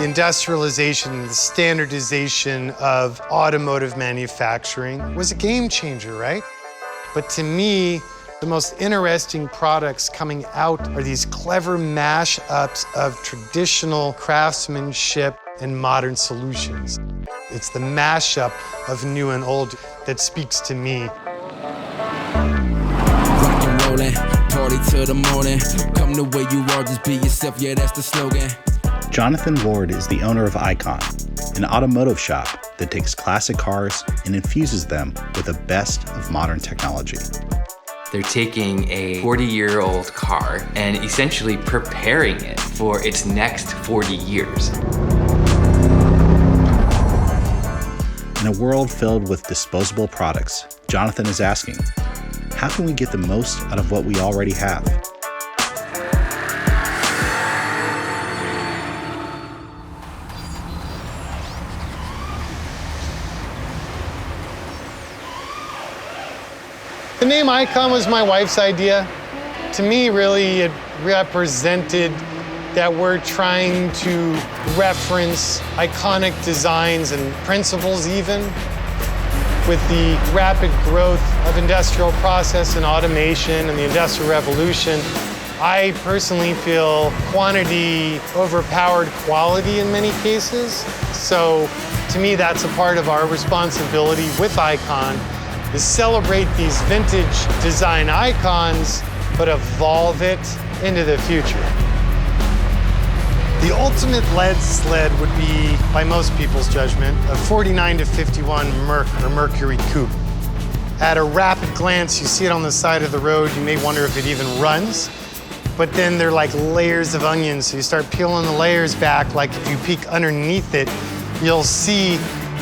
The industrialization, the standardization of automotive manufacturing was a game changer, right? But to me, the most interesting products coming out are these clever mash-ups of traditional craftsmanship and modern solutions. It's the mashup of new and old that speaks to me. Rock and rollin', party till the morning. Come the way you are, just be yourself, yeah, that's the slogan. Jonathan Ward is the owner of Icon, an automotive shop that takes classic cars and infuses them with the best of modern technology. They're taking a 40-year-old car and essentially preparing it for its next 40 years. In a world filled with disposable products, Jonathan is asking, how can we get the most out of what we already have? The name Icon was my wife's idea. To me, really, it represented that we're trying to reference iconic designs and principles even. With the rapid growth of industrial process and automation and the Industrial Revolution, I personally feel quantity overpowered quality in many cases. So to me, that's a part of our responsibility with Icon, is celebrate these vintage design icons, but evolve it into the future. The ultimate lead sled would be, by most people's judgment, a 49 to 51 Merc or Mercury Coupe. At a rapid glance, you see it on the side of the road, you may wonder if it even runs, but then they're like layers of onions, so you start peeling the layers back, like if you peek underneath it, you'll see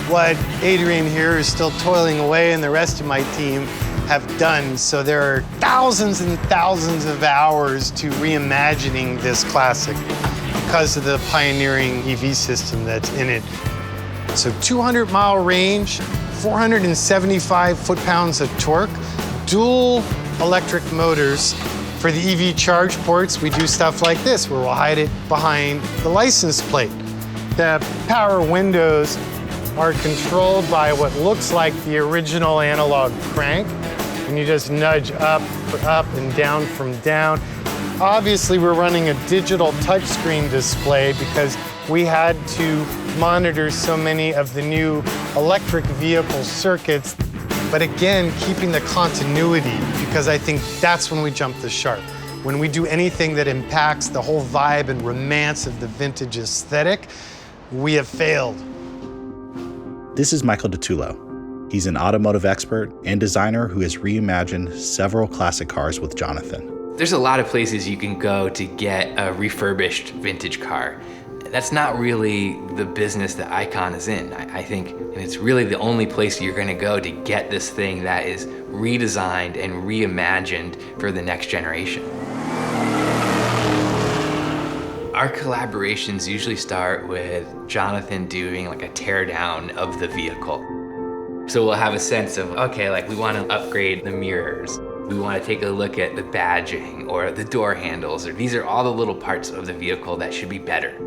what Adrian here is still toiling away and the rest of my team have done. So there are thousands and thousands of hours to reimagining this classic because of the pioneering EV system that's in it. So 200-mile range, 475 foot-pounds of torque, dual electric motors. For the EV charge ports, we do stuff like this, where we'll hide it behind the license plate. The power windows are controlled by what looks like the original analog crank, and you just nudge up and down from down. Obviously, we're running a digital touchscreen display because we had to monitor so many of the new electric vehicle circuits, but again, keeping the continuity, because I think that's when we jump the shark. When we do anything that impacts the whole vibe and romance of the vintage aesthetic, we have failed. This is Michael Tula. He's an automotive expert and designer who has reimagined several classic cars with Jonathan. There's a lot of places you can go to get a refurbished vintage car. That's not really the business that Icon is in. I think it's really the only place you're gonna go to get this thing that is redesigned and reimagined for the next generation. Our collaborations usually start with Jonathan doing like a teardown of the vehicle. So we'll have a sense of, okay, like we want to upgrade the mirrors. We want to take a look at the badging or the door handles, or these are all the little parts of the vehicle that should be better.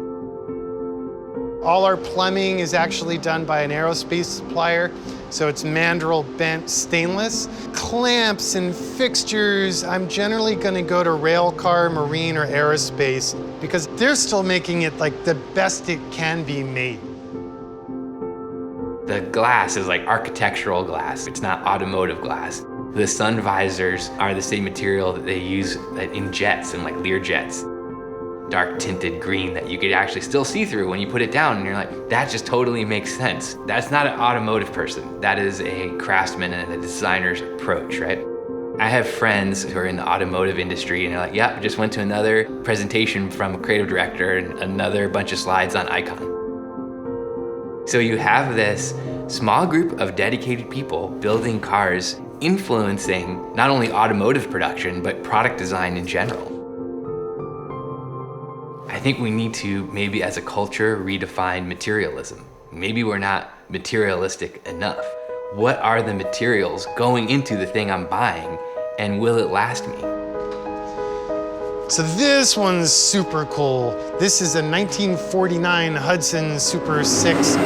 All our plumbing is actually done by an aerospace supplier, so it's mandrel bent stainless. Clamps and fixtures, I'm generally gonna go to rail car, marine, or aerospace because they're still making it like the best it can be made. The glass is like architectural glass. It's not automotive glass. The sun visors are the same material that they use in jets and like Lear jets. Dark tinted green that you could actually still see through when you put it down, and you're like, that just totally makes sense. That's not an automotive person. That is a craftsman and a designer's approach, right? I have friends who are in the automotive industry and they're like, yeah, just went to another presentation from a creative director and another bunch of slides on Icon. So you have this small group of dedicated people building cars, influencing not only automotive production, but product design in general. I think we need to, maybe as a culture, redefine materialism. Maybe we're not materialistic enough. What are the materials going into the thing I'm buying, and will it last me? So this one's super cool. This is a 1949 Hudson Super 6.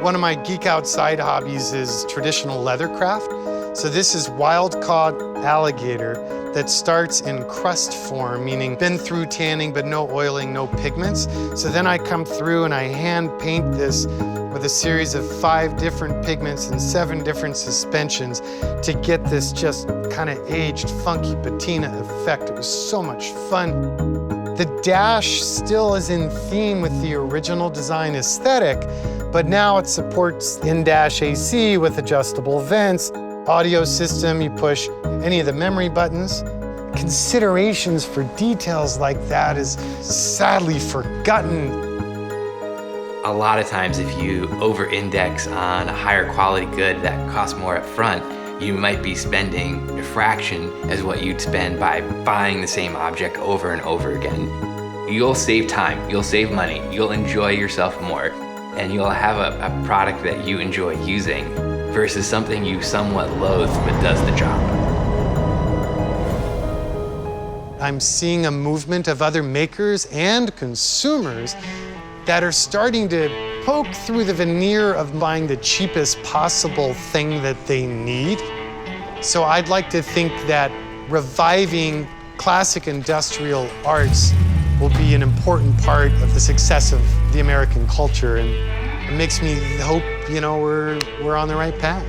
One of my geek out side hobbies is traditional leather craft. So this is wild-caught alligator that starts in crust form, meaning been through tanning, but no oiling, no pigments. So then I come through and I hand paint this with a series of 5 different pigments and 7 different suspensions to get this just kind of aged, funky patina effect. It was so much fun. The dash still is in theme with the original design aesthetic, but now it supports in-dash AC with adjustable vents, audio system, you push any of the memory buttons. Considerations for details like that is sadly forgotten. A lot of times if you over-index on a higher quality good that costs more up front, you might be spending a fraction as what you'd spend by buying the same object over and over again. You'll save time, you'll save money, you'll enjoy yourself more, and you'll have a product that you enjoy using versus something you somewhat loathe but does the job. I'm seeing a movement of other makers and consumers that are starting to poke through the veneer of buying the cheapest possible thing that they need. So I'd like to think that reviving classic industrial arts will be an important part of the success of the American culture, and it makes me hope, you know, we're on the right path.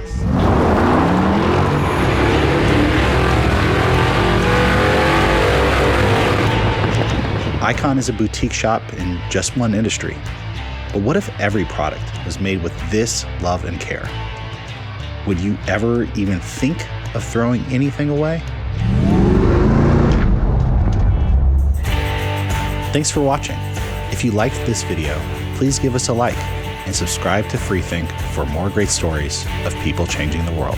Icon is a boutique shop in just one industry. But what if every product was made with this love and care? Would you ever even think of throwing anything away? Thanks for watching. If you liked this video, please give us a like and subscribe to Freethink for more great stories of people changing the world.